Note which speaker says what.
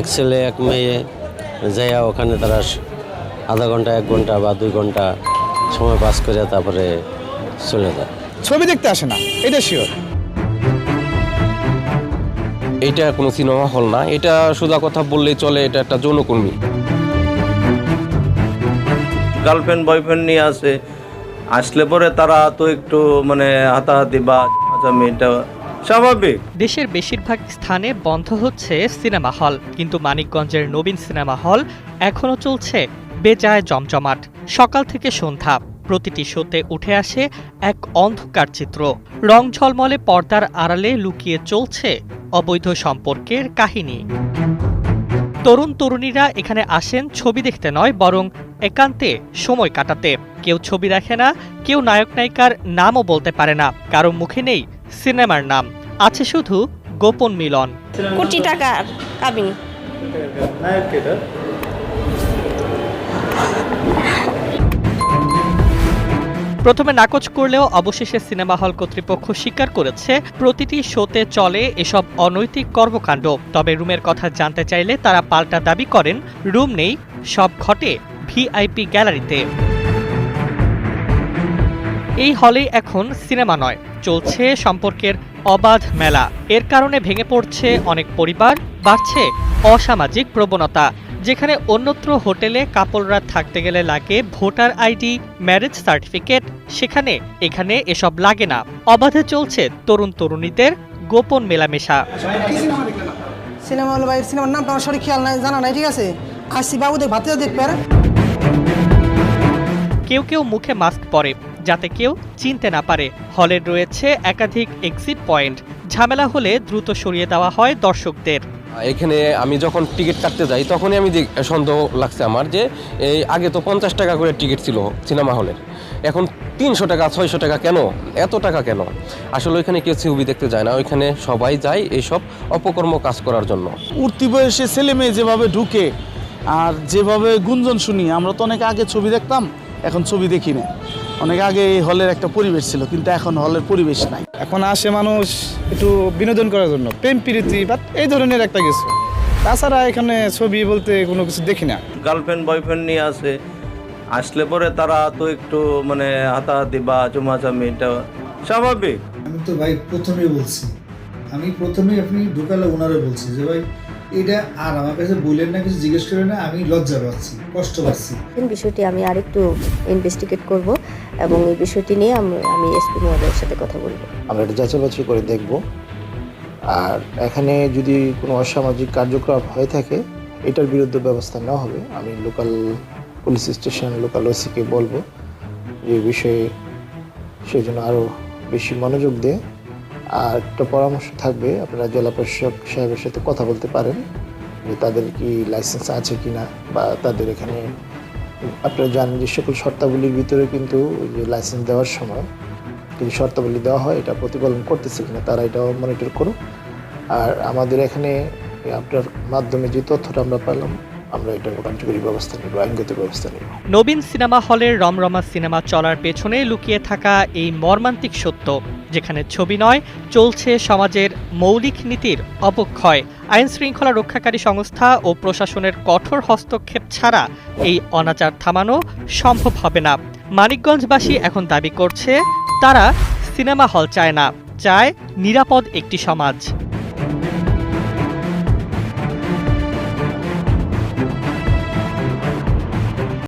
Speaker 1: এক ছেলে এক মেয়ে যাইয়া ওখানে তারা আধা ঘন্টা 1 ঘন্টা বা 2 ঘন্টা সময় পাস করে তারপরে চলে যায়।
Speaker 2: ছবি দেখতে আসে না, এটা শিওর।
Speaker 3: এটা কোনো সিনেমা হল না, এটা সোজা কথা বললেই চলে, এটা একটা যৌনকর্মী।
Speaker 4: গার্লফ্রেন্ড বয়ফ্রেন্ড নিয়ে আসলে পরে তারা তো একটু মানে হাতাহাতি বা এটা স্বাভাবিক।
Speaker 5: দেশের বেশিরভাগ স্থানে বন্ধ হচ্ছে সিনেমা হল, কিন্তু মানিকগঞ্জের নবীন সিনেমা হল এখনো চলছে বেজায় জমজমাট। সকাল থেকে সন্ধ্যা প্রতিটি শোতে উঠে আসে এক অন্ধকার চিত্র। রং ঝলমলে পর্দার আড়ালে লুকিয়ে চলছে অবৈধ সম্পর্কের কাহিনী। তরুণ তরুণীরা এখানে আসেন ছবি দেখতে নয়, বরং একান্তে সময় কাটাতে। কেউ ছবি দেখে না, কেউ নায়ক নায়িকার নামও বলতে পারে না, কারো মুখে নেই সিনেমার নাম, আছে শুধু গোপন মিলন।
Speaker 6: কোটি টাকার কাবিন।
Speaker 5: প্রথমে নাকচ করলেও অবশেষে সিনেমা হল কর্তৃপক্ষ স্বীকার করেছে প্রতিটি শোতে চলে এসব অনৈতিক কর্মকাণ্ড। তবে রুমের কথা জানতে চাইলে তারা পাল্টা দাবি করেন রুম নেই, সব ঘটে ভিআইপি গ্যালারিতে। এই হলেই এখন সিনেমা নয়, চলছে সম্পর্কের অবাধ মেলা। এর কারণে ভেঙে পড়ছে অনেক পরিবার, বাড়ছে অসামাজিক প্রবণতা। যেখানে অন্যত্র হোটেলে কাপলরা থাকতে গেলে লাগে ভোটার আইডি, ম্যারেজ সার্টিফিকেট, এখানে এসব লাগে না। অবাধে চলছে তরুণ তরুণীদের গোপন মেলামেশা।
Speaker 7: সিনেমা হল ভাই, সিনেমার নামটা আমার সঠিক খেয়াল নাই, জানা নাই, ঠিক আছে? আসছি বাবুদের ভাতেও দেখবে।
Speaker 5: কেউ কেউ মুখে মাস্ক পরে যাতে কেউ চিনতে না পারে। হলের রয়েছে একাধিক এক্সিট পয়েন্ট, ঝামেলা হলে দ্রুত সরিয়ে দেওয়া হয় দর্শকদের।
Speaker 3: এখানে আমি যখন টিকিট কাটতে যাই তখনই আমি সন্দেহ লাগছে আমার যে এই আগে তো 50 টাকা করে টিকিট ছিল সিনেমা হলের, এখন 300 টাকা 600 টাকা, কেন এত টাকা কেন? আসলে ওইখানে কেউ ছবি দেখতে যায় না, ওইখানে সবাই যায় এইসব অপকর্ম কাজ করার জন্য।
Speaker 2: উঠতি বয়সে ছেলে মেয়ে যেভাবে ঢুকে আর যেভাবে গুঞ্জন শুনি, আমরা তো অনেক আগে ছবি দেখতাম, এখন ছবি দেখি না। অনেক আগে এই হলের একটা পরিবেশ ছিল, কিন্তু এখন হলের পরিবেশ নাই। এখন আসে মানুষ একটু বিনোদন করার জন্য, প্রেম প্রীতি বা এই ধরনের একটা কিছু। তাছাড়া এখানে ছবি বলতে কোনো কিছু দেখি না।
Speaker 4: গার্লফ্রেন্ড বয়ফ্রেন্ড নিয়ে আসলে পরে তারা তো একটু মানে হাতাহাতি বা চুমাচামি এটা স্বাভাবিক।
Speaker 8: আমি তো ভাই প্রথমেই বলছি, আপনি ঢুকালে ওনারে বলছি যে ভাই এটা আর আমার কাছে বললেন না, কিছু জিজ্ঞেস করেন না, আমি লজ্জা পাচ্ছি, কষ্ট পাচ্ছি।
Speaker 6: বিষয়টি আমি আরেকটু ইনভেস্টিগেট করব এবং এই বিষয়টি নিয়ে আমি এসপি মহোদয়ের সাথে কথা বলবো।
Speaker 9: আমরা এটা যাচাই করে দেখব, আর এখানে যদি কোনো অসামাজিক কার্যক্রম হয়ে থাকে এটার বিরুদ্ধে ব্যবস্থা নেওয়া হবে। আমি লোকাল পুলিশ স্টেশন, লোকাল ওসিকে বলবো যে বিষয়ে সেই জন্য আরও বেশি মনোযোগ দেয়। আর একটা পরামর্শ থাকবে, আপনারা জেলা প্রশাসক সাহেবের সাথে কথা বলতে পারেন যে তাদের কি লাইসেন্স আছে কিনা, বা তাদের এখানে আপনারা জানেন যে সকল শর্তাবলীর ভিতরে কিন্তু যে লাইসেন্স দেওয়ার সময় যদি শর্তাবলী দেওয়া হয় এটা প্রতিপালন করতেছে কিনা, তারা এটাও মনিটর করুন। আর আমাদের এখানে আপনার মাধ্যমে যে তথ্যটা আমরা পেলাম, আমরা এটার কার্যকরী ব্যবস্থা নেব, আইনগত ব্যবস্থা নেব।
Speaker 5: নবীন সিনেমা হলের রমরমা সিনেমা চলার পেছনে লুকিয়ে থাকা এই মর্মান্তিক সত্য, যেখানে ছবি নয়, চলছে সমাজের মৌলিক নীতির অবক্ষয়। আইন শৃঙ্খলা রক্ষাকারী সংস্থা ও প্রশাসনের কঠোর হস্তক্ষেপ ছাড়া এই অনাচার থামানো সম্ভব হবে না। মানিকগঞ্জবাসী এখন দাবি করছে তারা সিনেমা হল চায় না, চায় নিরাপদ একটি সমাজ।